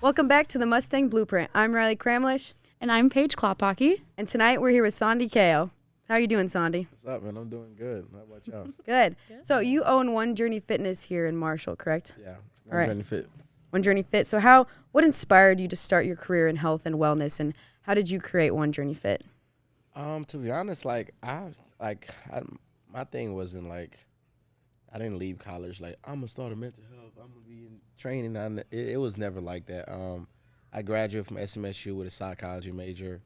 Welcome back to the Mustang Blueprint. I'm Riley Kramlish. And I'm Paige Klopocky. And tonight we're here with Sondy Cayo. How are you doing, Sondy? What's up, man? I'm doing good. How about y'all? Good. So you own One Journey Fitness here in Marshall, correct? Yeah. All right. Journey Fit. One Journey Fit. So what inspired you to start your career in health and wellness, and how did you create One Journey Fit? To be honest, my thing wasn't like I didn't leave college like I'm gonna start a mental health. I'm gonna be in training. It was never like that. I graduated from SMSU with a psychology major.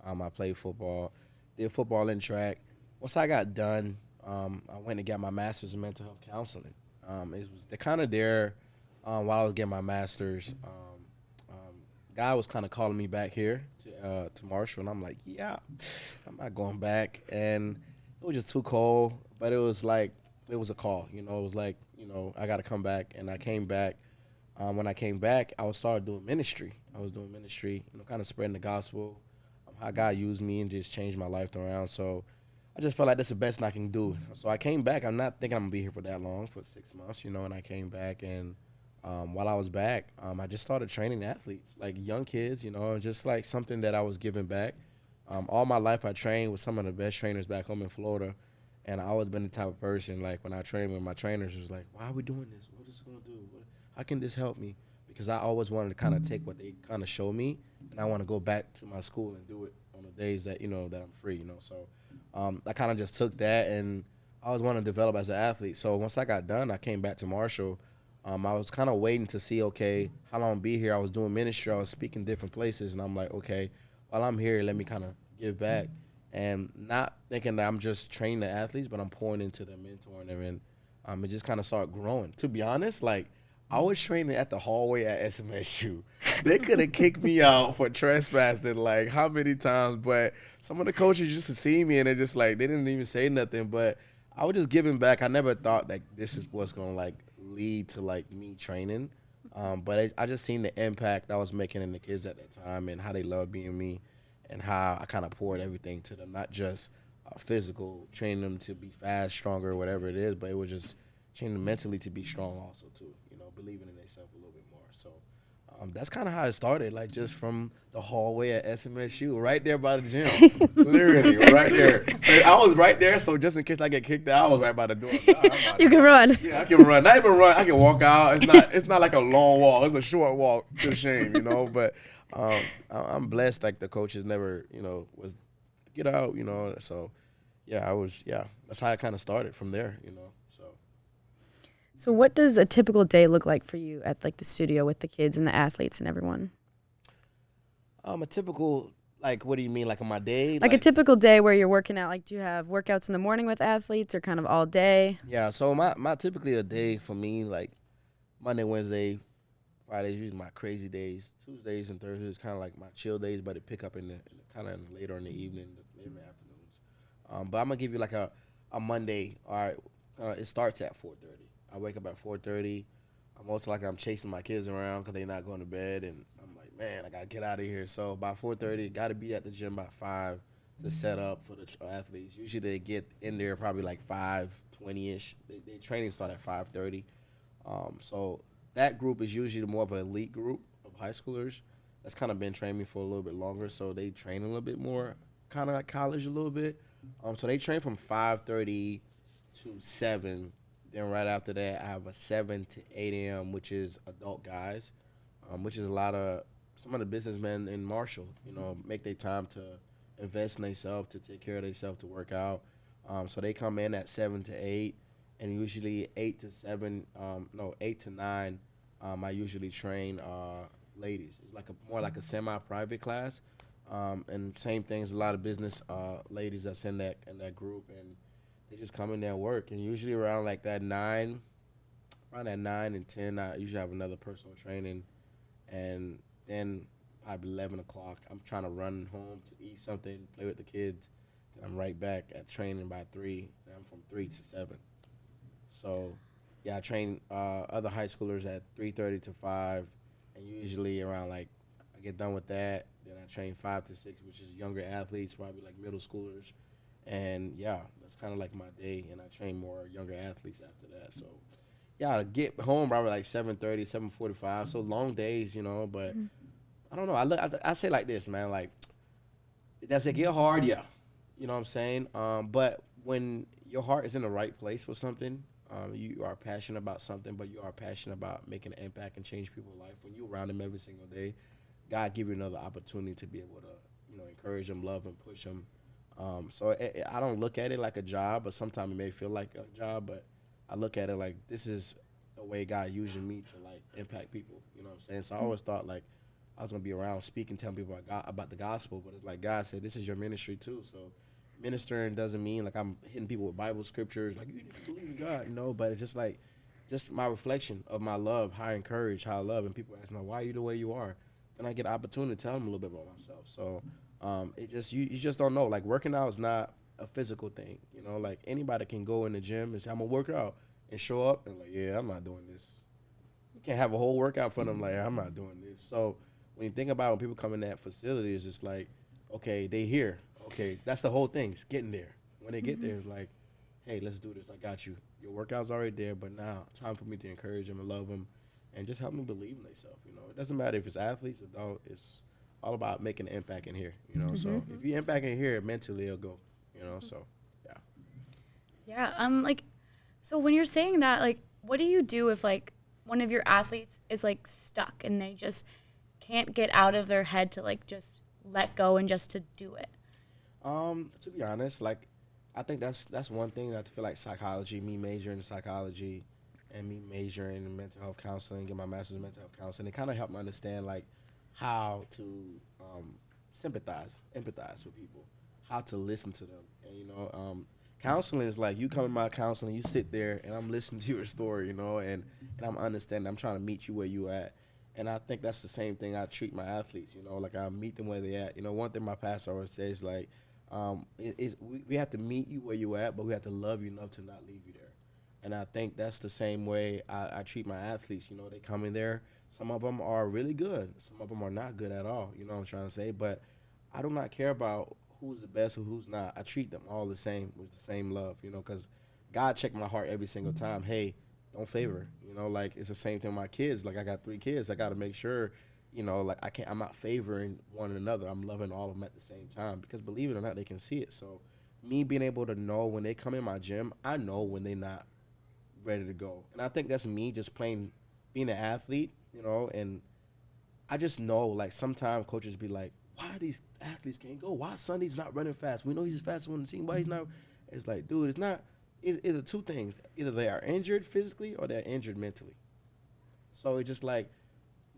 I played football, did football and track. Once I got done, I went and got my master's in mental health counseling. It was kind of there while I was getting my master's. Guy was kind of calling me back here to Marshall, and I'm like, yeah, I'm not going back. And it was just too cold, but it was a call. It was like, I got to come back, and I came back. When I came back, I started doing ministry. I was doing ministry, kind of spreading the gospel, how God used me and just changed my life around. So I just felt like that's the best I can do. So I came back. I'm not thinking I'm going to be here for that long, for 6 months, and I came back. And while I was back, I just started training athletes, like young kids, just like something that I was giving back. All my life I trained with some of the best trainers back home in Florida. And I always been the type of person, like when I trained with my trainers, it was like, why are we doing this? What is it going to do? How can this help me? Because I always wanted to kind of take what they kind of show me, and I want to go back to my school and do it on the days that, that I'm free, So I kind of just took that, and I always wanted to develop as an athlete. So once I got done, I came back to Marshall. I was kind of waiting to see, okay, how long I'll be here. I was doing ministry. I was speaking different places, and I'm like, okay, while I'm here, let me kind of give back. And not thinking that I'm just training the athletes, but I'm pouring into them, mentoring them, and it just kind of started growing. To be honest, I was training at the hallway at SMSU. They could have kicked me out for trespassing, how many times, but some of the coaches used to see me, and they just, they didn't even say nothing, but I was just giving back. I never thought that this is what's going to, lead to, me training, but I just seen the impact I was making in the kids at that time and how they loved being me. And how I kind of poured everything to them, not just physical, training them to be fast, stronger, whatever it is, but it was just training them mentally to be strong also too, believing in themselves a little bit more. So that's kind of how it started, just from the hallway at SMSU, right there by the gym, literally right there. So I was right there, so just in case I get kicked out, I was right by the door. You can run. Yeah, I can run. Not even run. I can walk out. It's not like a long walk. It's a short walk to the shame, but. I'm blessed. The coaches never, was get out, So, that's how I kind of started from there, So. So what does a typical day look like for you at the studio with the kids and the athletes and everyone? A typical, what do you mean, on my day? A typical day where you're working out. Do you have workouts in the morning with athletes or kind of all day? Yeah. So my typically a day for me, Monday, Wednesday, Fridays usually my crazy days. Tuesdays and Thursdays kind of like my chill days, but it pick up in the kind of later in the evening, later in the afternoons. But I'm gonna give you a Monday. All right, it starts at 4:30. I wake up at 4:30. I'm also I'm chasing my kids around because they're not going to bed, and I'm like, man, I gotta get out of here. So by 4:30, got to be at the gym by 5 to set up for the athletes. Usually they get in there probably 5:20ish. Their training start at 5:30. So. That group is usually more of an elite group of high schoolers that's kind of been training me for a little bit longer, so they train a little bit more, kind of like college a little bit. So they train from 5:30 to 7. Then right after that, I have a 7 to 8 a.m., which is adult guys, which is some of the businessmen in Marshall, make their time to invest in themselves, to take care of themselves, to work out. So they come in at 7 to 8. And usually 8 to 9, I usually train ladies. It's more like a semi-private class. And same thing, a lot of business ladies that's in that group, and they just come in there and work. And usually around that 9 and 10, I usually have another personal training. And then probably 11 o'clock, I'm trying to run home to eat something, play with the kids. And I'm right back at training by 3. And I'm from 3 to 7. So, I train other high schoolers at 3:30 to 5, and usually around I get done with that, then I train 5 to 6, which is younger athletes, probably middle schoolers, and that's kind of my day, and I train more younger athletes after that. So, yeah, I get home probably like 7:30, 7:45. So long days, you know. But I don't know. I say like this, man. Like, does it get hard? Yeah. You know what I'm saying? But when your heart is in the right place for something, you are passionate about something, but you are passionate about making an impact and change people's life. When you're around them every single day, God give you another opportunity to be able to, encourage them, love them, push them. I don't look at it like a job, but sometimes it may feel like a job. But I look at it like this is a way God using me to like impact people. You know what I'm saying? So I always thought like I was gonna be around speaking, telling people about the gospel. But it's like God said, this is your ministry too. So ministering doesn't mean like I'm hitting people with Bible scriptures, like you need to believe in God, but it's just my reflection of my love, how I encourage, how I love, and people ask me, why are you the way you are? Then I get an opportunity to tell them a little bit about myself. So it just you just don't know. Like working out is not a physical thing, like anybody can go in the gym and say, I'm gonna work out and show up and like, yeah, I'm not doing this. You can't have a whole workout in front of them like, I'm not doing this. So when you think about when people come in that facility, it's just like, okay, they here. Okay, that's the whole thing. It's getting there. When they get there, it's like, hey, let's do this. I got you. Your workout's already there, but now time for me to encourage them and love them and just help them believe in themselves. It doesn't matter if it's athletes, adult. It's all about making an impact in here. So if you impact in here, mentally it'll go. So yeah. Yeah. Like, so when you're saying that, like, what do you do if like one of your athletes is like stuck and they just can't get out of their head to like just let go and just to do it? To be honest, like, I think that's one thing that I feel like psychology, me majoring in psychology and me majoring in mental health counseling, get my master's in mental health counseling, it kind of helped me understand, like, how to empathize with people, how to listen to them. And, counseling is like you come in my counseling, you sit there, and I'm listening to your story, and I'm understanding. I'm trying to meet you where you at. And I think that's the same thing I treat my athletes, like I meet them where they at. One thing my pastor always says, like, we have to meet you where you at, but we have to love you enough to not leave you there. And I think that's the same way I treat my athletes. They come in there. Some of them are really good. Some of them are not good at all. You know what I'm trying to say? But I do not care about who's the best or who's not. I treat them all the same with the same love, because God checked my heart every single time. Hey, don't favor. Like it's the same thing with my kids. Like I got 3 kids. I got to make sure, like I'm not favoring one another. I'm loving all of them at the same time because believe it or not, they can see it. So me being able to know when they come in my gym, I know when they're not ready to go. And I think that's me just being an athlete, and I just know like sometimes coaches be like, why these athletes can't go? Why Sondy's not running fast? We know he's the fastest one on the team. Why he's not? It's like, dude, it's not. It's 2 things. Either they are injured physically or they're injured mentally. So it's just like,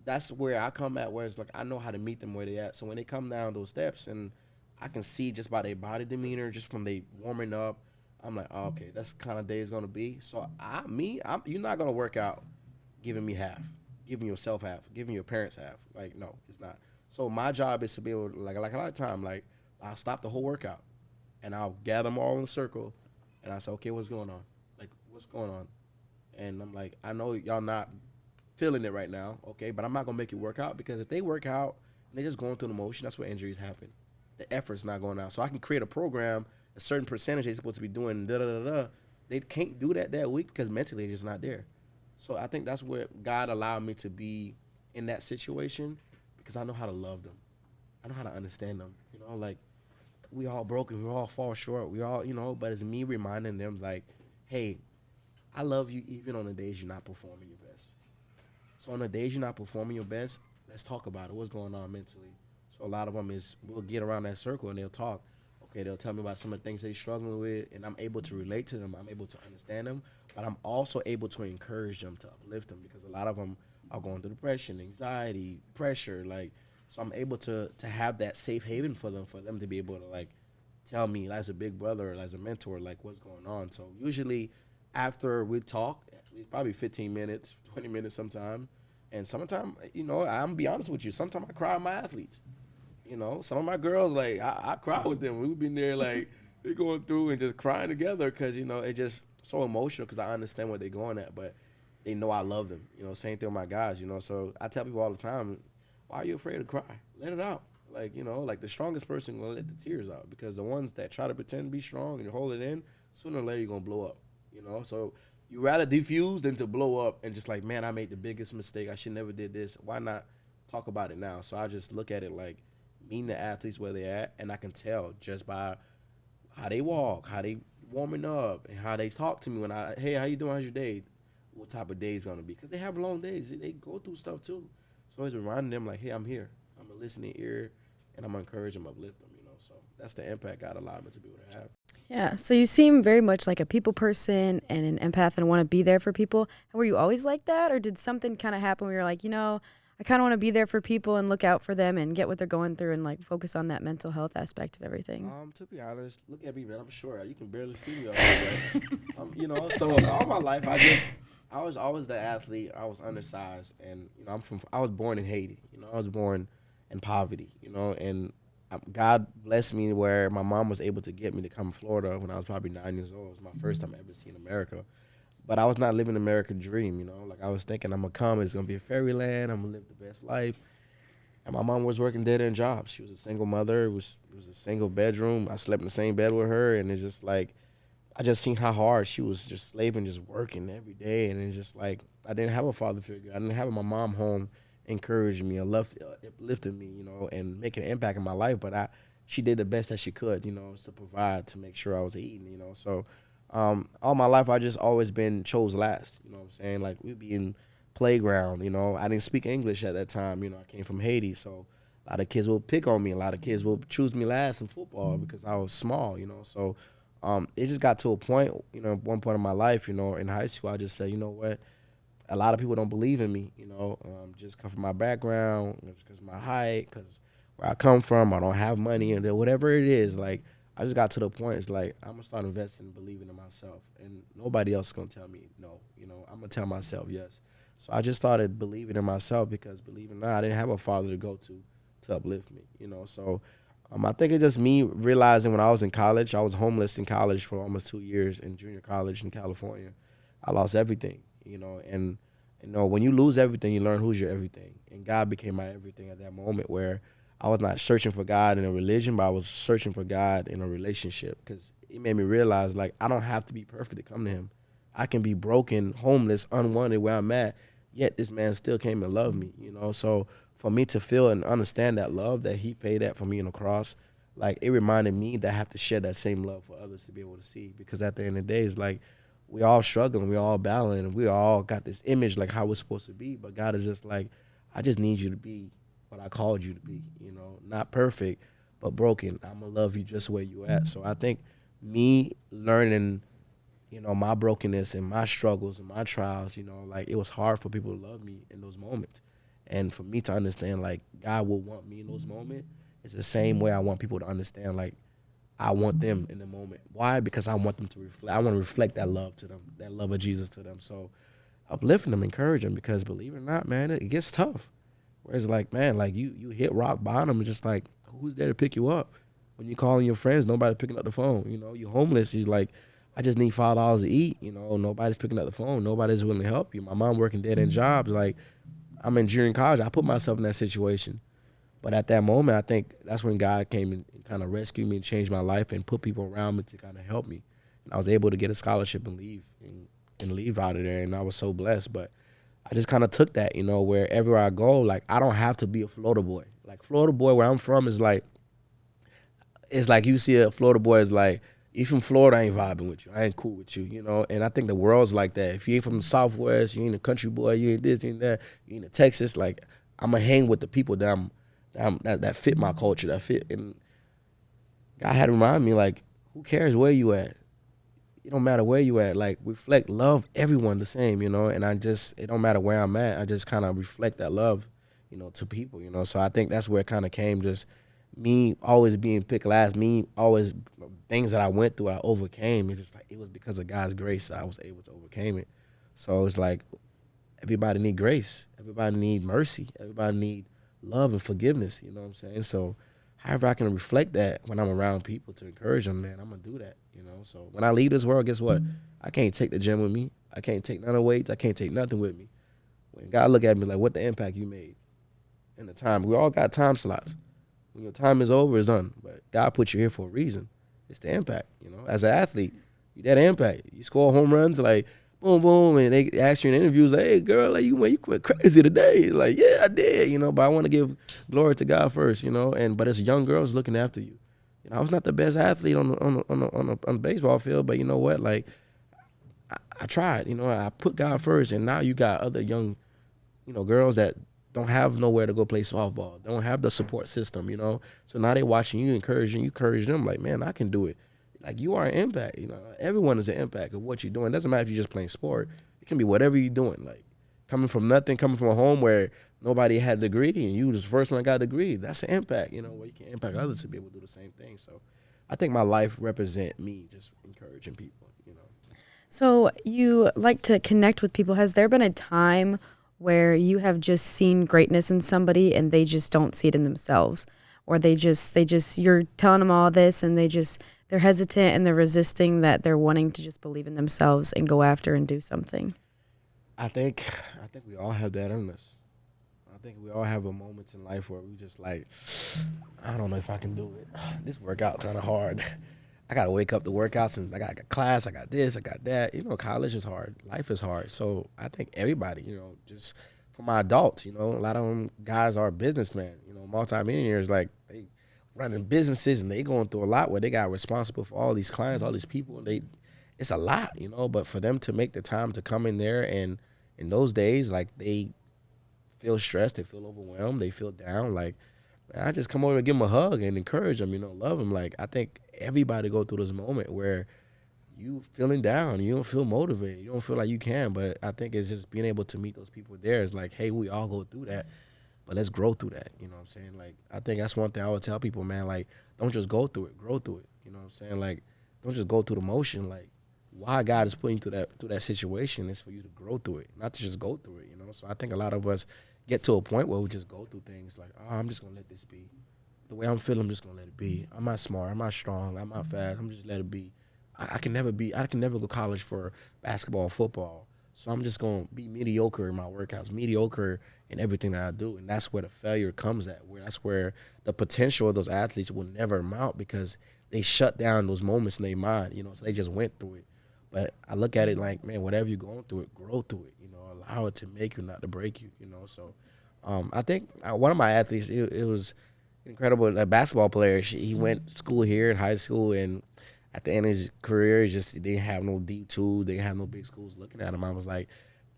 that's where I come at, where it's like I know how to meet them where they at. So when they come down those steps and I can see just by their body demeanor, just from they warming up, I'm like, oh, okay, that's the kind of day it's going to be. So you're not going to work out giving me half, giving yourself half, giving your parents half. Like, no, it's not. So my job is to be able to, like a lot of time, like, I'll stop the whole workout and I'll gather them all in a circle and I say, okay, what's going on? Like, what's going on? And I'm like, I know y'all not feeling it right now, okay, but I'm not going to make you work out because if they work out and they're just going through the motion, that's where injuries happen. The effort's not going out. So I can create a program, a certain percentage they're supposed to be doing, da-da-da-da. They can't do that week because mentally they're just not there. So I think that's where God allowed me to be in that situation because I know how to love them. I know how to understand them. Like, we all broken, we all fall short, we all, but it's me reminding them, like, hey, I love you even on the days you're not performing your best. So on the days you're not performing your best, let's talk about it. What's going on mentally? So a lot of them is we'll get around that circle and they'll talk. Okay, they'll tell me about some of the things they're struggling with, and I'm able to relate to them. I'm able to understand them, but I'm also able to encourage them, to uplift them, because a lot of them are going through depression, anxiety, pressure. Like, so I'm able to have that safe haven for them to be able to like tell me as a big brother or as a mentor like what's going on. So usually after we talk, probably 15 minutes, 20 minutes sometime. And sometimes, I'm going to be honest with you, sometimes I cry with my athletes. Some of my girls, like, I cry with them. We've been there, like, they're going through and just crying together because, it's just so emotional because I understand what they're going at. But they know I love them. Same thing with my guys, So I tell people all the time, why are you afraid to cry? Let it out. Like, like the strongest person will let the tears out because the ones that try to pretend to be strong and hold it in, sooner or later you're going to blow up, So You rather defuse than to blow up and just like, man, I made the biggest mistake. I should never did this. Why not talk about it now? So I just look at it like meeting the athletes where they at, and I can tell just by how they walk, how they warming up, and how they talk to me when hey, how you doing? How's your day? What type of day is gonna be? Because they have long days. They go through stuff too. So always reminding them like, hey, I'm here. I'm a listening ear, and I'm gonna encourage them, uplift them. So that's the impact God allowed me to be able to have. Yeah. So you seem very much like a people person and an empath and want to be there for people. Were you always like that, or did something kind of happen where you're like, I kind of want to be there for people and look out for them and get what they're going through and like focus on that mental health aspect of everything? To be honest, look at me, man. I'm short. You can barely see me all the way. So all my life, I was always the athlete. I was undersized, and I was born in Haiti. I was born in poverty. And God blessed me where my mom was able to get me to come to Florida when I was probably 9 years old. It was my first time ever seeing America. But I was not living the American dream, Like I was thinking I'm going to come, it's going to be a fairyland, I'm going to live the best life. And my mom was working dead-end jobs. She was a single mother. It was a single bedroom. I slept in the same bed with her, and it's just like, I just seen how hard she was just slaving, just working every day. And it's just like, I didn't have a father figure. I didn't have my mom home encouraging me, uplifting me, and making an impact in my life. But she did the best that she could, to provide, to make sure I was eating, So all my life I just always been chose last, what I'm saying? Like we'd be in playground, I didn't speak English at that time, I came from Haiti, so a lot of kids will pick on me. A lot of kids will choose me last in football because I was small, So it just got to a point, at one point in my life, in high school, I just said, you know what? A lot of people don't believe in me, just because of my background, because of my height, because where I come from, I don't have money, and whatever it is, like, I just got to the point, it's like, I'm going to start investing and believing in myself, and nobody else is going to tell me no, I'm going to tell myself yes. So I just started believing in myself because, believe it or not, I didn't have a father to go to uplift me, So I think it's just me realizing when I was in college, I was homeless in college for almost 2 years in junior college in California. I lost everything. And when you lose everything, you learn who's your everything. And God became my everything at that moment where I was not searching for God in a religion, but I was searching for God in a relationship because it made me realize, like, I don't have to be perfect to come to him. I can be broken, homeless, unwanted where I'm at, yet this man still came and loved me, So for me to feel and understand that love that he paid that for me on the cross, like, it reminded me that I have to share that same love for others to be able to see. Because at the end of the day, it's like, we all struggling, we all battling, and we all got this image like how we're supposed to be. But God is just like, I just need you to be what I called you to be, not perfect, but broken. I'm gonna love you just where you at. So I think me learning, my brokenness and my struggles and my trials, like it was hard for people to love me in those moments. And for me to understand, like, God will want me in those moments, it's the same way I want people to understand, like, I want them in the moment. Why? Because I want them to reflect. I want to reflect that love to them, that love of Jesus to them. So uplifting them, encouraging them, because believe it or not, man, it gets tough. Whereas, like, man, like you hit rock bottom, and just like, who's there to pick you up? When you calling your friends, nobody picking up the phone. You're homeless. You're like, I just need $5 to eat. Nobody's picking up the phone. Nobody's willing to help you. My mom working dead-end jobs. Like, I'm in junior college. I put myself in that situation. But at that moment, I think that's when God came and kind of rescued me and changed my life and put people around me to kind of help me. And I was able to get a scholarship and leave out of there, and I was so blessed. But I just kind of took that, wherever I go, like, I don't have to be a Florida boy. Like, Florida boy, where I'm from, is like, it's like you see a Florida boy is like, you from Florida, I ain't vibing with you. I ain't cool with you, And I think the world's like that. If you ain't from the Southwest, you ain't a country boy, you ain't this, you ain't that, you ain't a Texas, like, I'm going to hang with the people that fit my culture, that fit. And God had to remind me, like, who cares where you at? It don't matter where you at. Like, reflect, love everyone the same, and it don't matter where I'm at. I just kind of reflect that love, to people, So I think that's where it kind of came, just me always being picked last, me always, things that I went through, I overcame. It's just like, it was because of God's grace I was able to overcome it. So it's like, everybody need grace. Everybody need mercy. Everybody need love and forgiveness, you know what I'm saying? So however I can reflect that when I'm around people to encourage them, man, I'm going to do that, So when I leave this world, guess what? I can't take the gym with me. I can't take none of the weights. I can't take nothing with me. When God look at me like, what the impact you made in the time. We all got time slots. When your time is over, it's done. But God put you here for a reason. It's the impact, As an athlete, you that impact. You score home runs, like, boom, boom, and they ask you in interviews, like, hey, girl, like you went crazy today. Like, yeah, I did, but I want to give glory to God first, but it's young girls looking after you. I was not the best athlete on the baseball field, but you know what? Like, I tried, I put God first, and now you got other young, girls that don't have nowhere to go play softball, don't have the support system, So now they watching you, you encourage them, like, man, I can do it. Like, you are an impact, Everyone is an impact of what you're doing. It doesn't matter if you're just playing sport. It can be whatever you're doing. Like, coming from nothing, coming from a home where nobody had a degree, and you was the first one that got a degree. That's an impact, where you can impact others to be able to do the same thing. So I think my life represent me just encouraging people, So you like to connect with people. Has there been a time where you have just seen greatness in somebody and they just don't see it in themselves? Or they just you're telling them all this and they're hesitant and they're resisting that they're wanting to just believe in themselves and go after and do something? I think we all have that in us. I think we all have a moments in life where we just like, I don't know if I can do it. This workout kind of hard. I got to wake up to workouts, and I got class, I got this, I got that. College is hard. Life is hard. So I think everybody, just for my adults, a lot of them guys are businessmen, multi-millionaires, like they running businesses and they going through a lot where they got responsible for all these clients, all these people. And it's a lot, but for them to make the time to come in there, and in those days, like, they feel stressed, they feel overwhelmed, they feel down, like, I just come over and give them a hug and encourage them, love them. Like, I think everybody go through this moment where you feeling down, you don't feel motivated, you don't feel like you can, but I think it's just being able to meet those people there. It's like, hey, we all go through that, but let's grow through that, you know what I'm saying? Like, I think that's one thing I would tell people, man, like, don't just go through it, grow through it, you know what I'm saying? Like, don't just go through the motion. Like, why God is putting you through that situation is for you to grow through it, not to just go through it, So I think a lot of us get to a point where we just go through things like, oh, I'm just going to let this be. The way I'm feeling, I'm just going to let it be. I'm not smart. I'm not strong. I'm not fast. I'm just let it be. I can never go to college for basketball or football. So I'm just going to be mediocre in my workouts, mediocre in everything that I do. And that's where the failure comes at. That's where the potential of those athletes will never amount because they shut down those moments in their mind, so they just went through it. But I look at it like, man, whatever you're going through it, grow through it, allow it to make you, not to break you, So I think one of my athletes, it was incredible, a basketball player. He went to school here in high school, and at the end of his career, they didn't have no D2, they didn't have no big schools looking at him. I was like,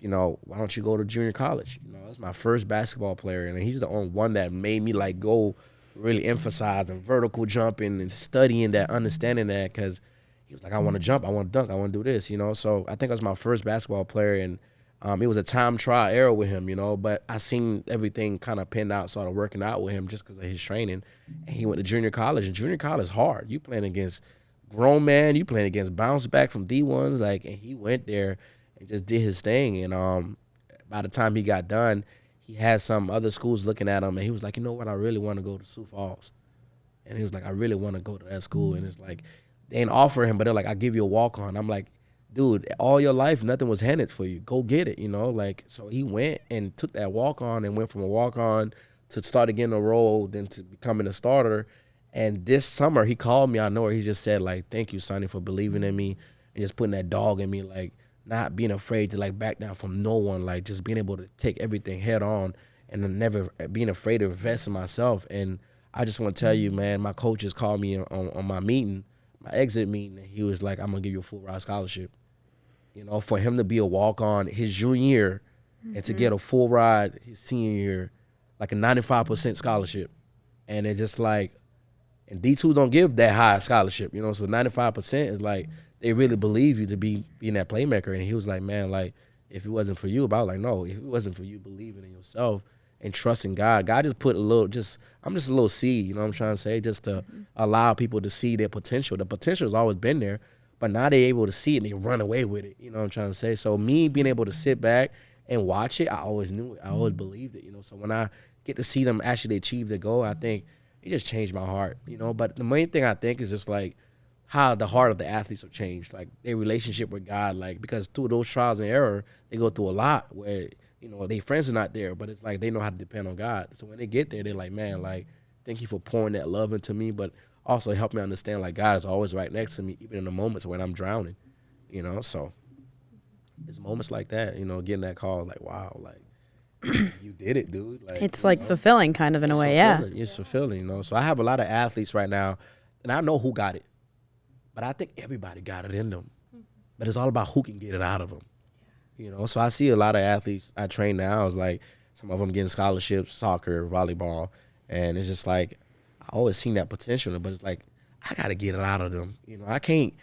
why don't you go to junior college? That's my first basketball player, and he's the only one that made me like go really emphasize and vertical jumping and studying that, understanding that, because he was like, I want to jump, I want to dunk, I want to do this, So I think I was my first basketball player, and it was a time trial error with him, but I seen everything kind of pinned out, started working out with him just because of his training. And he went to junior college, and junior college is hard. You playing against grown man, you playing against bounce back from D1s, like, and he went there and just did his thing. And by the time he got done, he had some other schools looking at him, and he was like, you know what, I really want to go to Sioux Falls. And he was like, I really want to go to that school. And it's like, they ain't offer him, but they're like, I'll give you a walk-on. I'm like, dude, all your life, nothing was handed for you. Go get it, Like, so he went and took that walk-on and went from a walk-on to start getting a role, then to becoming a starter. And this summer, he called me. I know he just said, like, thank you, Sonny, for believing in me and just putting that dog in me, like, not being afraid to, like, back down from no one, like, just being able to take everything head on and then never being afraid to invest in myself. And I just want to tell you, man, my coaches called me on my meeting, my exit meeting, and he was like, I'm going to give you a full ride scholarship. For him to be a walk-on his junior year and to get a full ride his senior year, like a 95% scholarship. And it's just like, and D2 don't give that high scholarship, so 95% is like, they really believe you to be being that playmaker. And he was like, man, like, if it wasn't for you, about like, no, if it wasn't for you believing in yourself and trusting God just put I'm just a little seed, what I'm trying to say, just to allow people to see their potential. The potential has always been there, but now they're able to see it and they run away with it, what I'm trying to say. So me being able to sit back and watch it, I always knew it. I always believed it, So when I get to see them actually achieve their goal, I think it just changed my heart, But the main thing I think is just like how the heart of the athletes have changed, like their relationship with God, like, because through those trials and error, they go through a lot where, their friends are not there, but it's like they know how to depend on God. So when they get there, they're like, man, like, thank you for pouring that love into me, but also help me understand, like, God is always right next to me, even in the moments when I'm drowning, So it's moments like that, getting that call, like, wow, like, you did it, dude. Like, It's like fulfilling kind of in a it's way, yeah. fulfilling. It's fulfilling, So I have a lot of athletes right now, and I know who got it, but I think everybody got it in them. But it's all about who can get it out of them, So I see a lot of athletes I train now. Is like some of them getting scholarships, soccer, volleyball, and it's just like I always seen that potential, but it's like I got to get it out of them. I can't.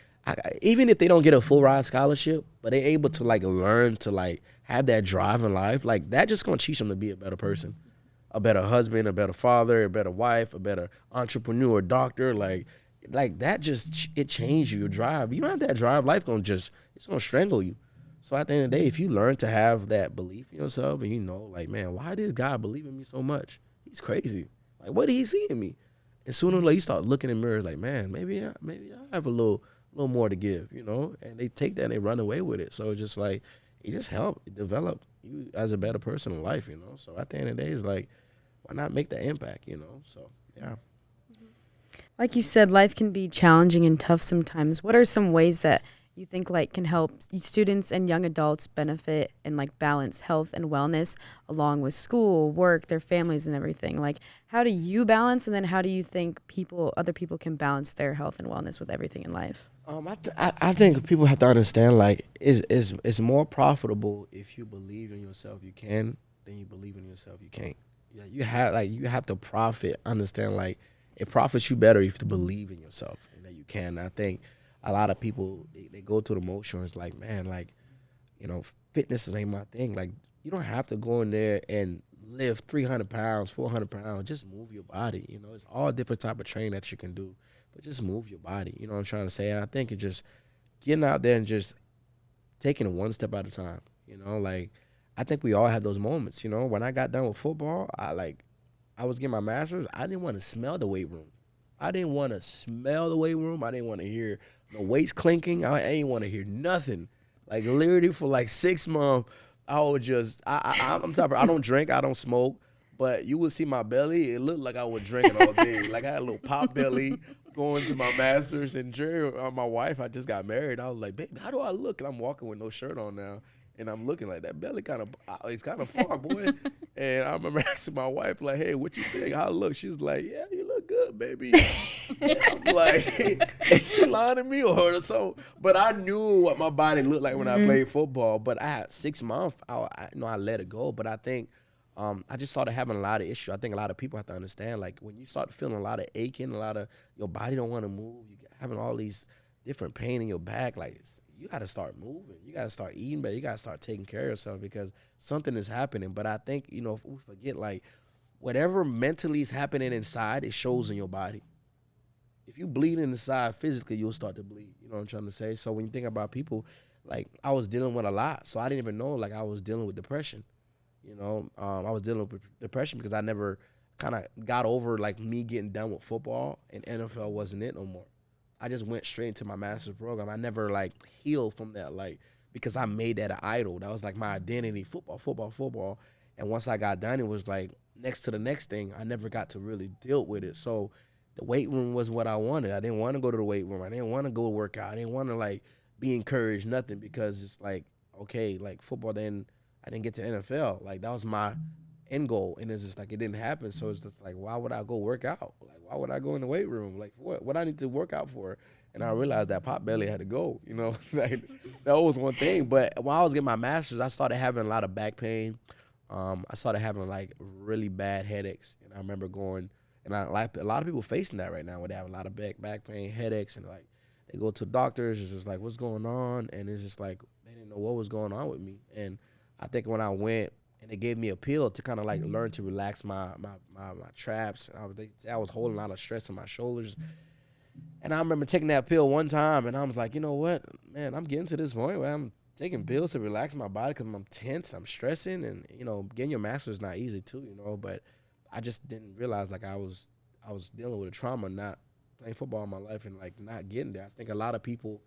Even if they don't get a full ride scholarship, but they're able to like learn to like have that drive in life, like that just gonna teach them to be a better person, a better husband, a better father, a better wife, a better entrepreneur, doctor, like that just it changed your drive. You don't have that drive, life it's gonna strangle you. So at the end of the day, if you learn to have that belief in yourself and like, man, why does God believe in me so much? He's crazy. Like, what did he see in me? And sooner or later you start looking in mirrors like, man, maybe I have a little more to give, and they take that and they run away with it. So it's just like it just helped develop you as a better person in life, So at the end of the day, it's like, why not make that impact, So yeah. Like you said, life can be challenging and tough sometimes. What are some ways that you think like can help students and young adults benefit and like balance health and wellness along with school, work, their families and everything? Like how do you balance, and then how do you think other people can balance their health and wellness with everything in life? I think people have to understand like it's more profitable if you believe in yourself you can than you believe in yourself you can't. Yeah, you have to profit. Understand like it profits you better if you believe in yourself and that you can. I think a lot of people they go through the motions like, man, like, fitness ain't my thing. Like, you don't have to go in there and lift 300 pounds, 400 pounds. Just move your body. It's all different type of training that you can do, but just move your body. You know what I'm trying to say? And I think it's just getting out there and just taking it one step at a time. Like I think we all have those moments. When I got done with football, I was getting my master's. I didn't want to smell the weight room. I didn't want to smell the weight room. I didn't want to hear the weights clinking. I didn't want to hear nothing. Like literally for like 6 months, I would just I'm type of, I don't drink, I don't smoke, but you would see my belly. It looked like I was drinking all day. Like I had a little pop belly going to my master's. And Jerry, my wife, I just got married. I was like, baby, how do I look? And I'm walking with no shirt on now. And I'm looking like that belly it's kind of far, boy. And I remember asking my wife, like, hey, what you think? How I look? She's like, yeah, you look good, baby. And I'm like, is she lying to me or so? But I knew what my body looked like when I played football. But I had 6 months, I let it go. But I think I just started having a lot of issues. I think a lot of people have to understand, like, when you start feeling a lot of aching, a lot of your body don't want to move, you having all these different pain in your back, like, you got to start moving. You got to start eating better. You got to start taking care of yourself because something is happening. But I think, if we forget, like, whatever mentally is happening inside, it shows in your body. If you bleed inside physically, you'll start to bleed. You know what I'm trying to say? So when you think about people, like, I was dealing with a lot. So I didn't even know, like, I was dealing with depression. I was dealing with depression because I never kind of got over, like, me getting done with football, and NFL wasn't it no more. I just went straight into my master's program. I never like healed from that, like, because I made that an idol. That was like my identity, football, football, football. And once I got done, it was like next to the next thing. I never got to really deal with it. So the weight room was what I wanted. I didn't want to go to the weight room. I didn't want to go work out. I didn't want to like be encouraged, nothing, because it's like, okay, like football, then I didn't get to NFL. Like that was my end goal. And it's just like, it didn't happen. So it's just like, why would I go work out? Like, why would I go in the weight room? Like, what I need to work out for? And I realized that pot belly had to go, like, that was one thing. But while I was getting my master's, I started having a lot of back pain. I started having like really bad headaches. And I remember going, and like a lot of people facing that right now, where they have a lot of back pain, headaches, and like they go to doctors. It's just like, what's going on? And it's just like they didn't know what was going on with me. And I think when I went, and they gave me a pill to kind of like learn to relax my traps. And I was holding a lot of stress in my shoulders. And I remember taking that pill one time, and I was like, you know what, man, I'm getting to this point where I'm taking pills to relax my body because I'm tense, I'm stressing, and getting your master's is not easy too, But I just didn't realize like I was dealing with a trauma, not playing football in my life and like not getting there. I think a lot of people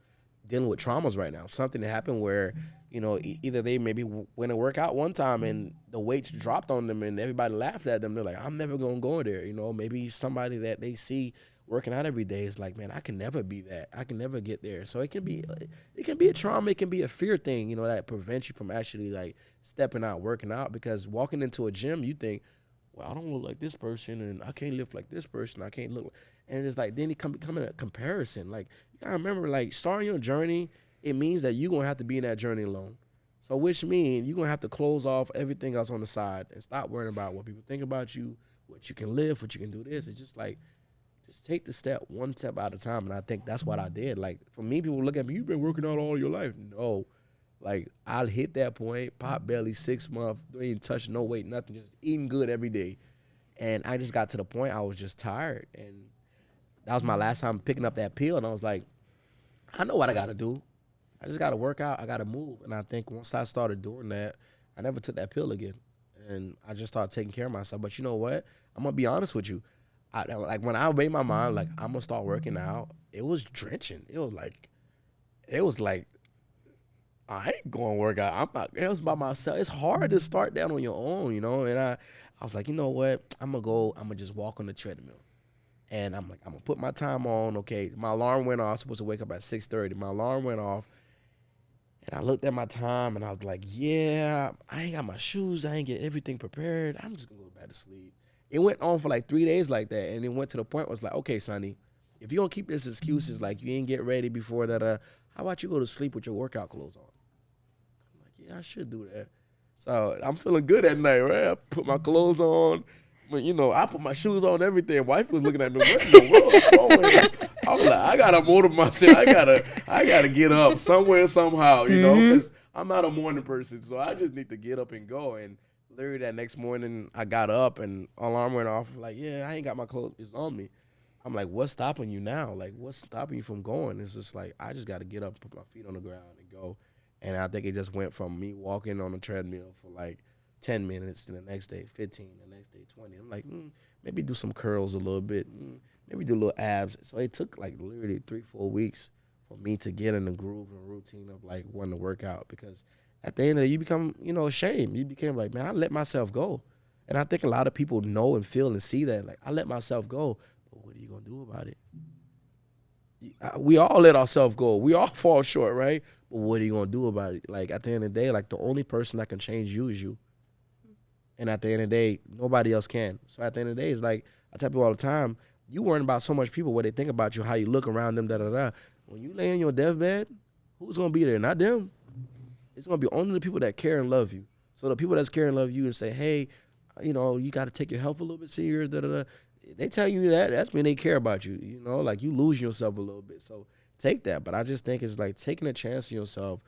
dealing with traumas right now. Something that happened where, either they maybe went to work out one time and the weights dropped on them and everybody laughed at them. They're like, I'm never going to go there. Maybe somebody that they see working out every day is like, man, I can never be that. I can never get there. So it can be a trauma. It can be a fear thing, that prevents you from actually like stepping out, working out. Because walking into a gym, you think, well, I don't look like this person, and I can't lift like this person. I can't look, and it's like then it becoming a comparison. Like you gotta remember, like starting your journey, it means that you're gonna have to be in that journey alone. So which means you're gonna have to close off everything else on the side and stop worrying about what people think about you, what you can lift, what you can do this. It's just like just take the step one step at a time. And I think that's what I did. Like for me, people look at me, you've been working out all your life. No. Like I'll hit that point, pop belly, 6 months, don't even touch no weight, nothing, just eating good every day. And I just got to the point I was just tired. And that was my last time picking up that pill. And I was like, I know what I got to do. I just got to work out. I got to move. And I think once I started doing that, I never took that pill again. And I just started taking care of myself. But you know what? I'm going to be honest with you. Like when I made my mind, like I'm going to start working out, it was drenching. It was like, I ain't going to work out. I'm not. It was by myself. It's hard to start that on your own, And I was like, you know what? I'm gonna just walk on the treadmill, and I'm gonna put my time on. Okay, my alarm went off. I was supposed to wake up at 6:30. My alarm went off, and I looked at my time, and I was like, yeah, I ain't got my shoes. I ain't get everything prepared. I'm just gonna go back to sleep. It went on for like 3 days like that, and it went to the point where it's like, okay, Sonny, if you don't keep this excuses like you ain't get ready before that, how about you go to sleep with your workout clothes on? Yeah, I should do that. So I'm feeling good at night, right? I put my clothes on. But, I put my shoes on, everything. Wife was looking at me, what in the world is wrong with you? I was like, I gotta motivate myself. I gotta get up somewhere, somehow, because I'm not a morning person. So I just need to get up and go. And literally that next morning, I got up and alarm went off. Like, yeah, I ain't got my clothes. It's on me. I'm like, what's stopping you now? Like, what's stopping you from going? It's just like, I just got to get up, put my feet on the ground and go. And I think it just went from me walking on the treadmill for like 10 minutes to the next day 15, the next day 20. I'm like, maybe do some curls a little bit, maybe do a little abs. So it took like literally 3-4 weeks for me to get in the groove and routine of like wanting to work out. Because at the end of the day, you become, ashamed. You became like, man, I let myself go. And I think a lot of people know and feel and see that. Like, I let myself go, but what are you going to do about it? We all let ourselves go. We all fall short, right? But what are you going to do about it? Like, at the end of the day, like, the only person that can change you is you. And at the end of the day, nobody else can. So at the end of the day, it's like, I tell people all the time, you worrying about so much people, what they think about you, how you look around them, da-da-da. When you lay in your deathbed, who's going to be there? Not them. It's going to be only the people that care and love you. So the people that's care and love you and say, hey, you got to take your health a little bit serious, da-da-da. They tell you that, that's when they care about you, like you lose yourself a little bit. So take that. But I just think it's like taking a chance on yourself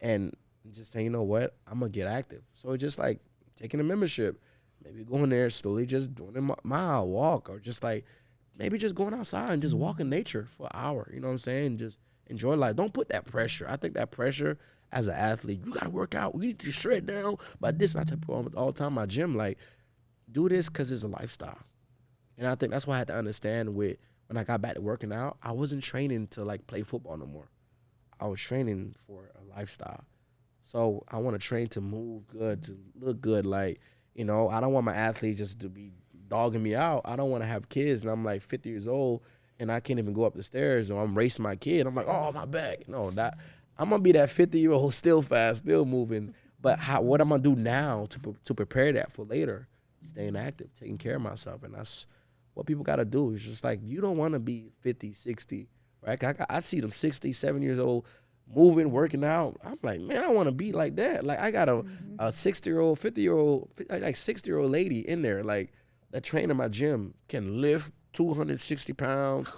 and just saying, you know what, I'm going to get active. So it's just like taking a membership, maybe going there slowly, just doing a mile walk, or just like maybe just going outside and just walk in nature for an hour, you know what I'm saying? Just enjoy life. Don't put that pressure. I think that pressure as an athlete, you got to work out. We need to shred down. But this, I tell people all the time in my gym, like, do this because it's a lifestyle. And I think that's why I had to understand when I got back to working out, I wasn't training to like play football no more. I was training for a lifestyle. So I want to train to move good, to look good. Like, I don't want my athlete just to be dogging me out. I don't want to have kids and I'm like 50 years old and I can't even go up the stairs, or I'm racing my kid. I'm like, oh, my back. No, I'm going to be that 50-year-old still fast, still moving. But what I'm going to do now to prepare that for later? Staying active, taking care of myself. And that's what people got to do. It's just like, you don't want to be 50, 60, right? I see them 60, 70 years old moving, working out. I'm like, man, I want to be like that. Like, I got a 60-year-old, 50-year-old, like 60-year-old lady in there, like, that train in my gym, can lift 260 pounds,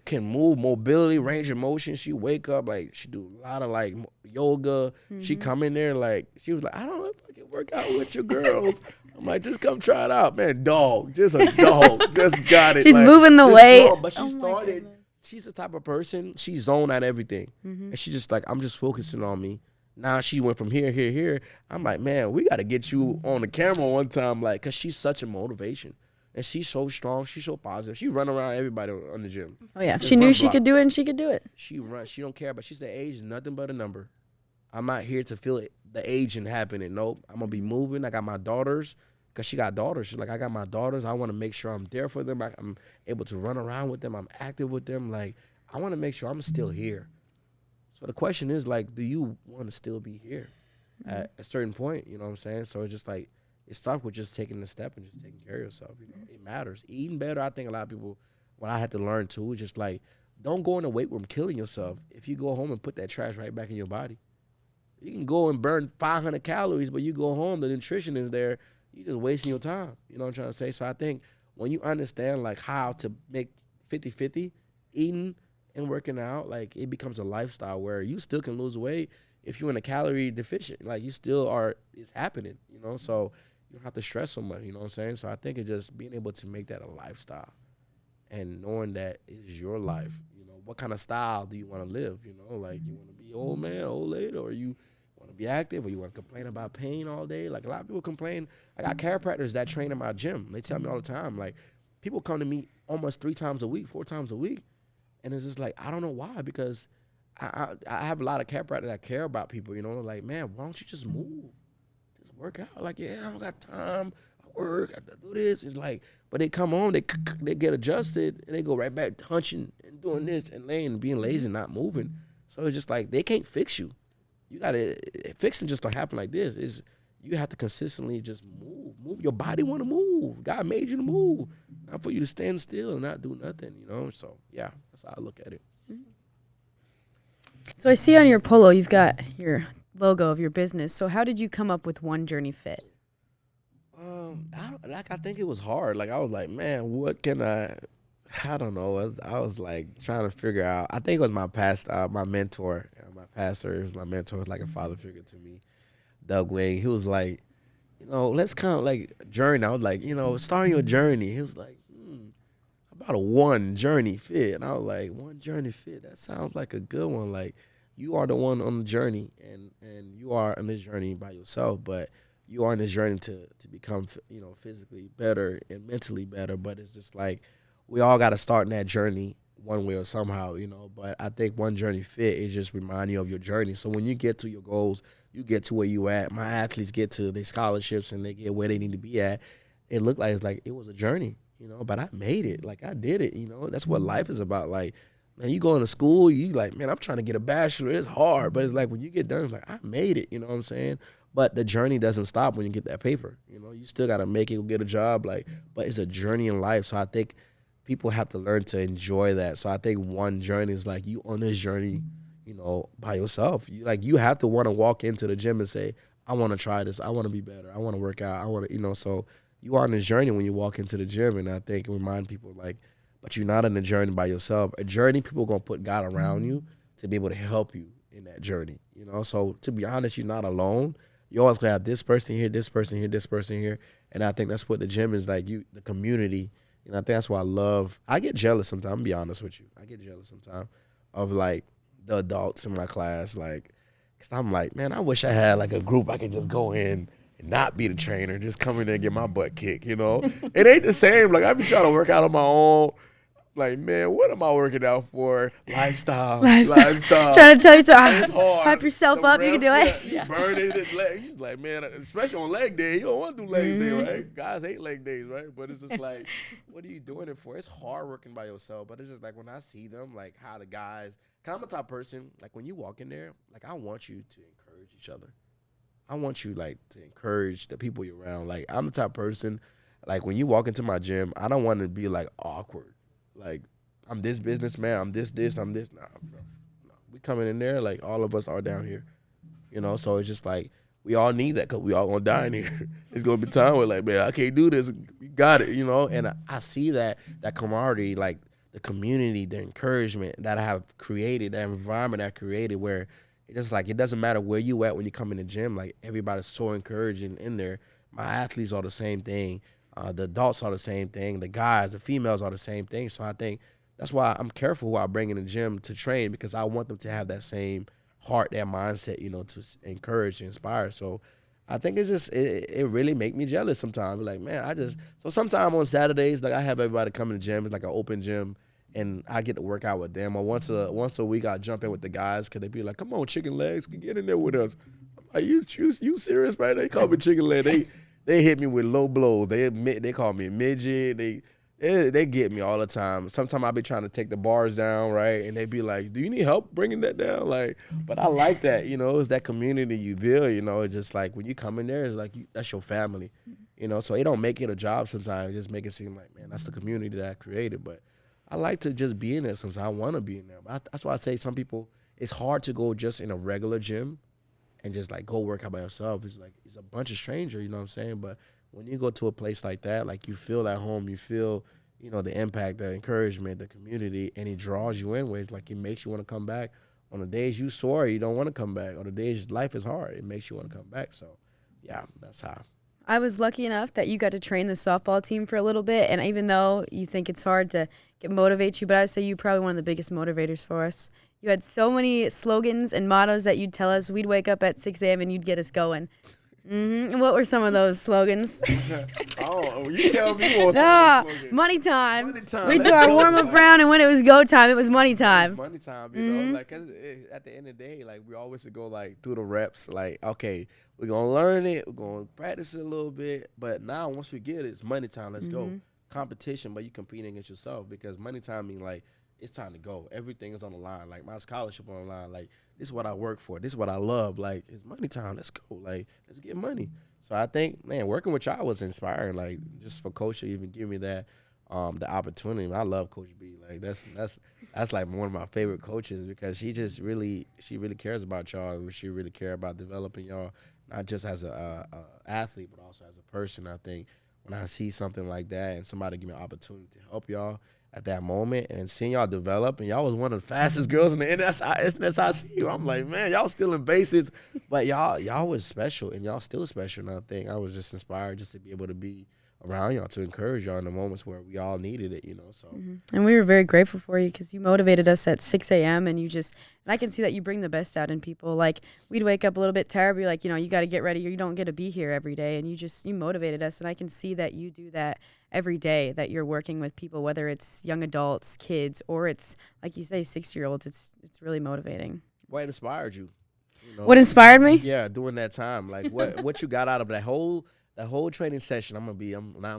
can move, mobility, range of motion. She wake up, like, she do a lot of, like, yoga. She come in there, like, she was like, I don't know if I can work out with your girls. I'm like, just come try it out, man. Dog, just a dog, just got it. She's like, moving the weight. But she started. She's the type of person, she zoned out everything, and she just like, I'm just focusing on me. Now she went from here, here, here. I'm like, man, we got to get you on the camera one time, like, cause she's such a motivation, and she's so strong, she's so positive. She run around everybody on the gym. Oh yeah, she knew she could do it, and she could do it. She don't care, but she said age is nothing but a number. I'm not here to feel it, the aging happening. Nope, I'm gonna be moving. I got my daughters because she got daughters. She's like, I got my daughters. I want to make sure I'm there for them. I'm able to run around with them. I'm active with them. Like, I want to make sure I'm still here. So the question is, like, do you want to still be here at a certain point? You know what I'm saying? So it's just like, it starts with just taking the step and just taking care of yourself. You know, it matters. Eating better, I think a lot of people, what I had to learn too, is just like, don't go in the weight room killing yourself if you go home and put that trash right back in your body. You can go and burn 500 calories, but you go home, the nutrition is there. You're just wasting your time. You know what I'm trying to say? So I think when you understand, like, how to make 50-50, eating and working out, like, it becomes a lifestyle where you still can lose weight if you're in a calorie deficient. Like, you still are, it's happening, you know? So you don't have to stress so much, you know what I'm saying? So I think it's just being able to make that a lifestyle and knowing that it's your life. You know, what kind of style do you want to live? You know, like, you want to be old man, old lady, or you want to be active, or you want to complain about pain all day? Like, a lot of people complain. I got chiropractors that train in my gym. They tell me all the time, like, people come to me almost 3 times a week, 4 times a week. And it's just like, I don't know why, because I have a lot of chiropractors that care about people, you know, like, man, why don't you just move? Just work out. Like, yeah, I don't got time. I work, I do this. It's like, but they come home, they get adjusted, and they go right back hunching and doing this and laying and being lazy and not moving. So it's just like, they can't fix you. You got to, fixing just don't happen like this. It's, you have to consistently just move. Move. Your body want to move. God made you to move. Not for you to stand still and not do nothing, you know? So, yeah, that's how I look at it. So I see on your polo you've got your logo of your business. So how did you come up with One Journey Fit? I think it was hard. Like, I was like, man, what can I don't know. I was like trying to figure out. I think it was my mentor, my pastor. It was my mentor, was like a father figure to me, Doug Wade. He was like, you know, let's kind of like journey. I was like, you know, starting your journey. He was like, about a One Journey Fit. And I was like, One Journey Fit, that sounds like a good one. Like, you are the one on the journey, and you are on this journey by yourself, but you are on this journey to become, you know, physically better and mentally better. But it's just like, we all got to start in that journey one way or somehow, you know. But I think One Journey Fit is just remind you of your journey. So when you get to your goals, you get to where you at. My athletes get to their scholarships and they get where they need to be at. It looked like it was a journey, you know, but I made it. Like, I did it, you know. That's what life is about. Like, man, you go into school, you like, man, I'm trying to get a bachelor. It's hard. But it's like, when you get done, it's like, I made it, you know what I'm saying? But the journey doesn't stop when you get that paper. You know, you still got to make it, get a job. Like, but it's a journey in life. So I think people have to learn to enjoy that. So I think One Journey is like, you on this journey, you know, by yourself. You have to want to walk into the gym and say, I want to try this. I want to be better. I want to work out. I want to, you know, so you are on this journey when you walk into the gym. And I think remind people, like, but you're not on the journey by yourself. A journey, people are going to put God around you to be able to help you in that journey, you know. So to be honest, you're not alone. You always going to have this person here, this person here, this person here. And I think that's what the gym is like, the community. And I think that's why I get jealous sometimes. I'm going to be honest with you. I get jealous sometimes of, like, the adults in my class. Like, because I'm like, man, I wish I had, like, a group I could just go in and not be the trainer, just come in there and get my butt kicked, you know? It ain't the same. Like, I be trying to work out on my own. Like, man, what am I working out for? Lifestyle. Trying to tell you to hype yourself The up. You can do it. You burn it in his leg. He's like, man, especially on leg day. You don't want to do leg day, right? Guys hate leg days, right? But it's just like, what are you doing it for? It's hard working by yourself. But it's just like, when I see them, like, how the guys, because I'm a type of person, like, when you walk in there, like, I want you to encourage each other. I want you, like, to encourage the people you're around. Like, I'm the type of person, like, when you walk into my gym, I don't want to be, like, awkward. Like, I'm this businessman, I'm this, I'm this. Nah, bro. No. We coming in there, like, all of us are down here. You know, so it's just like, we all need that because we all going to die in here. It's going to be time where, like, man, I can't do this. You got it, you know? And I see that camaraderie, like, the community, the encouragement that I have created, that environment I created where it's just like, it doesn't matter where you at when you come in the gym. Like, everybody's so encouraging in there. My athletes are the same thing. The adults are the same thing. The guys, the females are the same thing. So I think that's why I'm careful who I bring in the gym to train, because I want them to have that same heart, that mindset, you know, to encourage, inspire. So I think it's just, it really make me jealous sometimes. Like, man, so sometimes on Saturdays, like, I have everybody come in the gym. It's like an open gym, and I get to work out with them. Or once a week, I jump in with the guys because they be like, come on, chicken legs, get in there with us. I'm like, you serious, right? They call me chicken leg. They hit me with low blows. They call me a midget. They get me all the time. Sometimes I be trying to take the bars down, right? And they be like, "Do you need help bringing that down?" Like, but I like that, it's that community you build, It's just like when you come in there, it's like that's your family, So it don't make it a job sometimes. It just make it seem like, man, that's the community that I created. But I like to just be in there sometimes. I want to be in there. But that's why I say some people, it's hard to go just in a regular gym and just like go work out by yourself. It's like it's a bunch of strangers, you know what I'm saying? But when you go to a place like that, like you feel at home, you feel, the impact, the encouragement, the community, and it draws you in ways like it makes you want to come back. On the days you sore, you don't want to come back. On the days life is hard, it makes you want to come back. So, yeah, that's how. I was lucky enough that you got to train the softball team for a little bit, and even though you think it's hard to motivate you, but I would say you're probably one of the biggest motivators for us. You had so many slogans and mottos that you'd tell us. We'd wake up at 6 a.m. and you'd get us going. And what were some of those slogans? You tell me what money time. Money time. We'd do our warm-up round, and when it was go time, it was money time. Money time, like at the end of the day, like we always go like through the reps, like, okay, we're going to learn it, we're going to practice it a little bit, but now once we get it, it's money time, let's go. Competition, but you competing against yourself because money time means like, it's time to go. Everything is on the line. Like my scholarship on the line. Like this is what I work for. This is what I love. Like it's money time. Let's go. Like let's get money. So I think, man, working with y'all was inspiring. Like just for Coach to even give me that, the opportunity. I love Coach B. Like that's like one of my favorite coaches because she really cares about y'all. She really cares about developing y'all, not just as a athlete, but also as a person. I think when I see something like that and somebody give me an opportunity to help y'all at that moment and seeing y'all develop, and y'all was one of the fastest girls in the NSICU. I'm like, man, y'all still in bases, but y'all was special, and y'all still special. And I think I was just inspired just to be able to be around y'all to encourage y'all in the moments where we all needed it, So. And we were very grateful for you because you motivated us at 6 a.m. and and I can see that you bring the best out in people. Like we'd wake up a little bit tired, but you're like, you got to get ready. You don't get to be here every day, and you motivated us. And I can see that you do that every day. That you're working with people, whether it's young adults, kids, or it's like you say, 6-year-olds. It's really motivating. What inspired you? What inspired me? Yeah, during that time, like what you got out of that whole training session. I'm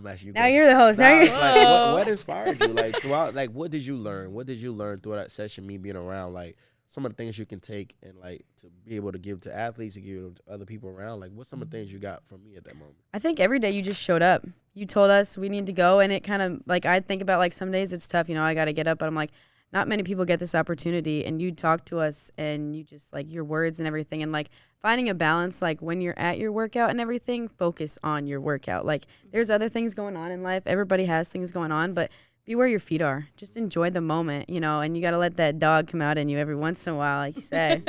asking you. Now you're the host. Now you're. Like, what inspired you? Like throughout, like what did you learn? What did you learn throughout that session? Me being around, like some of the things you can take and like to be able to give to athletes, to give to other people around. Like what's some of the things you got from me at that moment? I think every day you just showed up. You told us we need to go, and it kind of like I think about like some days it's tough. I got to get up, but I'm like, not many people get this opportunity, and you talk to us, and you just like your words and everything, and like finding a balance. Like when you're at your workout and everything, focus on your workout. Like there's other things going on in life. Everybody has things going on, but be where your feet are. Just enjoy the moment, and you got to let that dog come out in you every once in a while, like you say.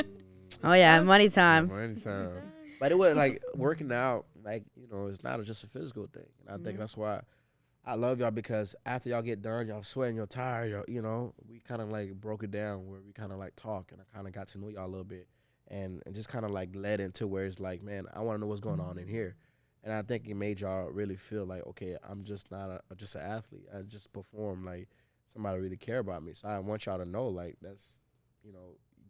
Oh yeah, money time. Money time. But it was like working out, like it's not just a physical thing, and I think that's why I love y'all, because after y'all get done, y'all sweating, you're tired, we kind of like broke it down where we kind of like talk, and I kind of got to know y'all a little bit, and just kind of like led into where it's like, man, I want to know what's going on in here. And I think it made y'all really feel like, okay, I'm just not just an athlete. I just perform like somebody really care about me. So I want y'all to know, like, that's, you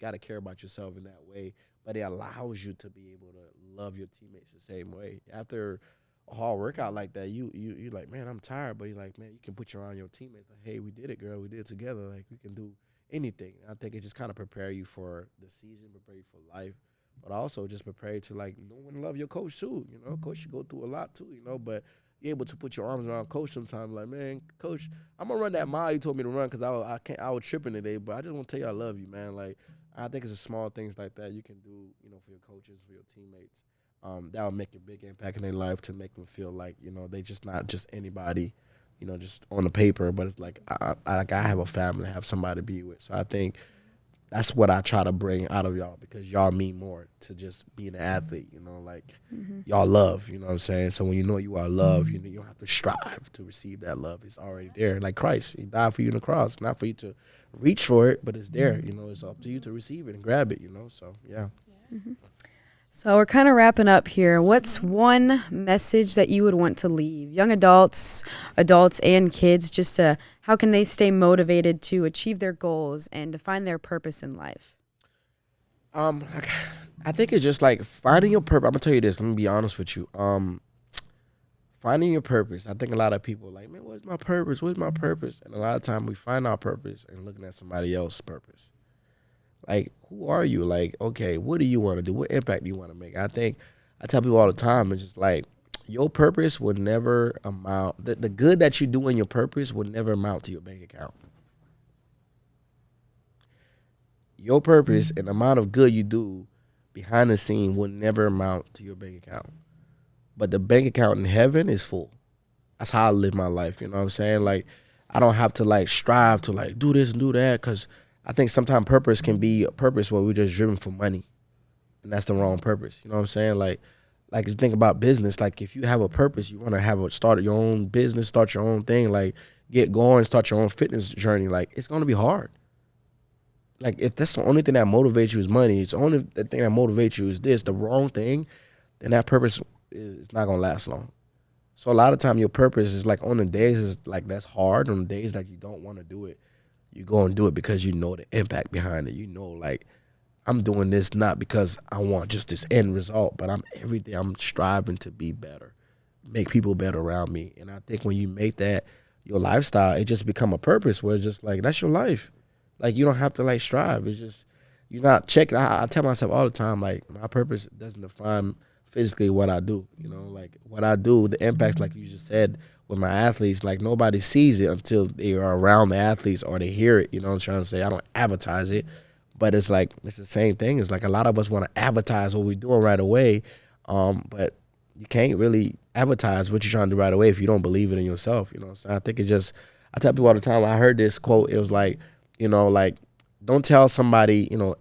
got to care about yourself in that way. But it allows you to be able to love your teammates the same way. After a hard workout like that, you're like, man, I'm tired. But you're like, man, you can put you around your teammates. Like, hey, we did it, girl. We did it together. Like, we can do anything. I think it just kind of prepare you for the season, prepare you for life. But also just prepare you to, like, know and love your coach, too. Coach should go through a lot, too, but you're able to put your arms around coach sometimes. Like, man, coach, I'm going to run that mile you told me to run because I was tripping today. But I just want to tell you I love you, man. Like, I think it's the small things like that you can do, for your coaches, for your teammates. That will make a big impact in their life to make them feel like, they just not just anybody, just on the paper. But it's like I have a family, I have somebody to be with. So I think that's what I try to bring out of y'all, because y'all mean more to just being an athlete, y'all love, you know what I'm saying? So when you are loved, you don't have to strive to receive that love. It's already there. Like Christ, he died for you on the cross, not for you to reach for it, but it's there, it's up to you to receive it and grab it, so yeah. Mm-hmm. So we're kind of wrapping up here. What's one message that you would want to leave young adults and kids, just to how can they stay motivated to achieve their goals and to find their purpose in life? I think it's just like finding your purpose. I'm gonna tell you this. Let me be honest with you. finding your purpose. I think a lot of people are like, man, what's my purpose? What's my purpose? And a lot of time we find our purpose and looking at somebody else's purpose. Like, who are you? Like, okay, what do you want to do? What impact do you want to make? I think I tell people all the time, it's just like your purpose would never amount. The good that you do in your purpose would never amount to your bank account. Your purpose and the amount of good you do behind the scene will never amount to your bank account. But the bank account in heaven is full. That's how I live my life. You know what I'm saying? Like, I don't have to like strive to like do this and do that, because I think sometimes purpose can be a purpose where we're just driven for money, and that's the wrong purpose. You know what I'm saying? Like you think about business. Like, if you have a purpose, you want to start your own business, start your own thing, like get going, start your own fitness journey. Like, it's gonna be hard. Like, if that's the only thing that motivates you is money, it's the only thing that motivates you is this, the wrong thing, then that purpose is not gonna last long. So a lot of time your purpose is like on the days is like that's hard, on the days that you don't want to do it, you go and do it because you know the impact behind it. You know, like, I'm doing this not because I want just this end result, but every day I'm striving to be better, make people better around me. And I think when you make that your lifestyle, it just become a purpose where it's just like, that's your life. Like, you don't have to like strive. It's just, you're not checking. I tell myself all the time, like, my purpose doesn't define physically what I do. You know, like what I do, the impacts, like you just said, with my athletes, like nobody sees it until they are around the athletes or they hear it. You know what I'm trying to say? I don't advertise it, but it's like, it's the same thing. It's like a lot of us want to advertise what we're doing right away, but you can't really advertise what you're trying to do right away if you don't believe it in yourself. You know what I'm saying? I think it just, I tell people all the time, I heard this quote, it was like, you know, like, don't tell somebody, you know,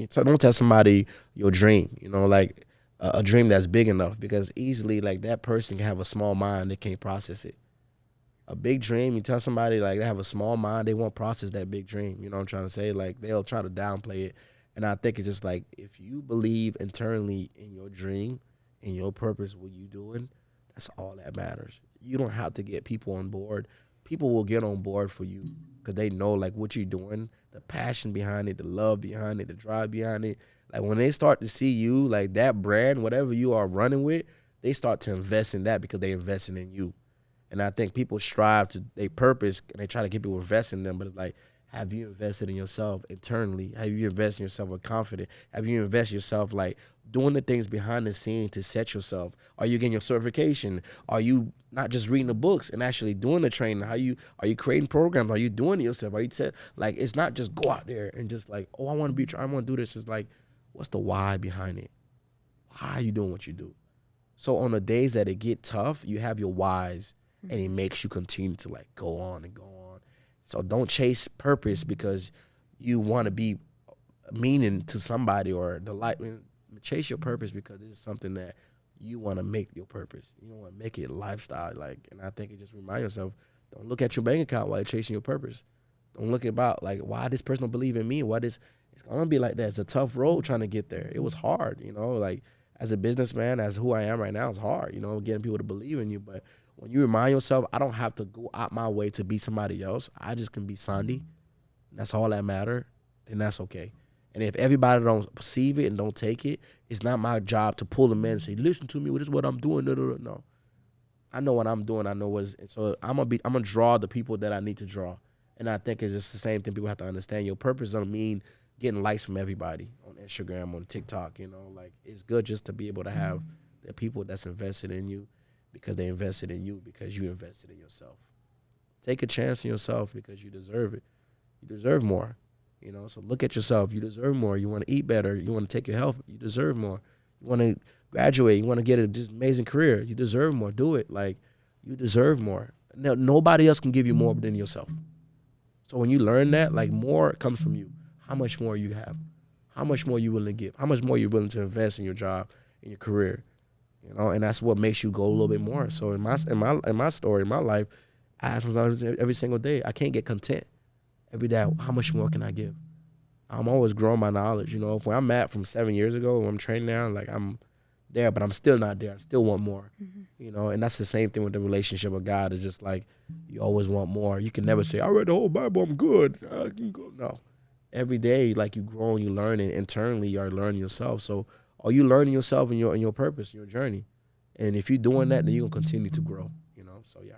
don't tell somebody your dream, you know, like a dream that's big enough, because easily, like, that person can have a small mind, they can't process it. A big dream, you tell somebody, like, they have a small mind, they won't process that big dream. You know what I'm trying to say? Like, they'll try to downplay it. And I think it's just like, if you believe internally in your dream and your purpose, what you doing, that's all that matters. You don't have to get people on board. People will get on board for you because they know, like, what you're doing, the passion behind it, the love behind it, the drive behind it. Like, when they start to see you, like, that brand, whatever you are running with, they start to invest in that because they investing in you. And I think people strive to their purpose and they try to get people investing in them, but it's like, have you invested in yourself internally? Have you invested in yourself with confidence? Have you invested in yourself, like, doing the things behind the scenes to set yourself? Are you getting your certification? Are you not just reading the books and actually doing the training? Are you creating programs? Are you doing it yourself? Are you like, it's not just go out there and just like, oh, I want to do this. It's like, what's the why behind it? Why are you doing what you do? So on the days that it get tough, you have your whys, and it makes you continue to like go on and go on. So don't chase purpose because you want to be meaning to somebody or the light. Chase your purpose because this is something that you want to make your purpose. You want to make it a lifestyle. Like, and I think it just remind yourself, don't look at your bank account while you're chasing your purpose. Don't look about like, why this person don't believe in me? It's gonna be like that. It's a tough road trying to get there. It was hard, you know, like as a businessman, as who I am right now, it's hard, you know, getting people to believe in you. But when you remind yourself, I don't have to go out my way to be somebody else. I just can be Sondy. That's all that matter. Then that's okay. And if everybody don't perceive it and don't take it, it's not my job to pull them in and say, listen to me, this is what I'm doing. No. I know what I'm doing. I know what is, so I'm gonna draw the people that I need to draw. And I think it's just the same thing people have to understand. Your purpose don't mean getting likes from everybody on Instagram, on TikTok, you know, like it's good just to be able to have the people that's invested in you because they invested in you because you invested in yourself. Take a chance on yourself because you deserve it. You deserve more. You know, so look at yourself. You deserve more. You want to eat better. You want to take your health. You deserve more. You want to graduate. You want to get a just amazing career. You deserve more. Do it. Like, you deserve more. No, nobody else can give you more than yourself. So when you learn that, like, more comes from you. How much more you have. How much more you willing to give. How much more you're willing to invest in your job, in your career. You know, and that's what makes you go a little bit more. So in my story, in my life, I ask myself every single day, I can't get content. Every day, how much more can I give? I'm always growing my knowledge. You know, if where I'm at from 7 years ago, when I'm training now, like I'm there, but I'm still not there. I still want more. Mm-hmm. You know, and that's the same thing with the relationship with God. It's just like you always want more. You can never say, I read the whole Bible, I'm good. I can go. No. Every day, like you grow and you learn, and internally you're learning yourself. So are you learning yourself in your purpose, your journey? And if you're doing that, then you're gonna continue to grow. So yeah.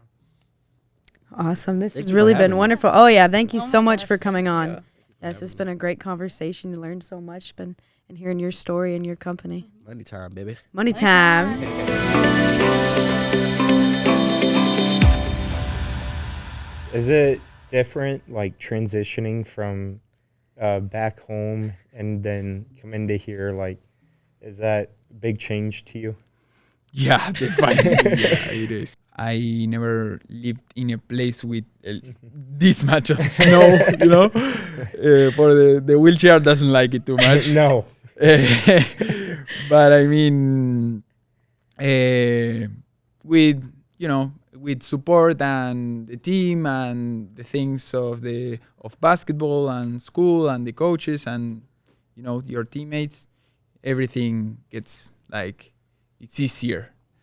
Awesome. This Thank has you for really having been me. wonderful. Oh yeah, thank you Oh so my much gosh, for thank coming on. you. Yes, having it's me. been a great conversation. You learned so much, and hearing your story and your company. Money time, baby. Money time. Is it different, like transitioning from back home and then coming to here? Like, is that a big change to you? Yeah, definitely. Yeah, it is. I never lived in a place with this much of snow, For the wheelchair doesn't like it too much. No. But I mean, with with support and the team and the things of basketball and school and the coaches and your teammates, everything gets like it's easier.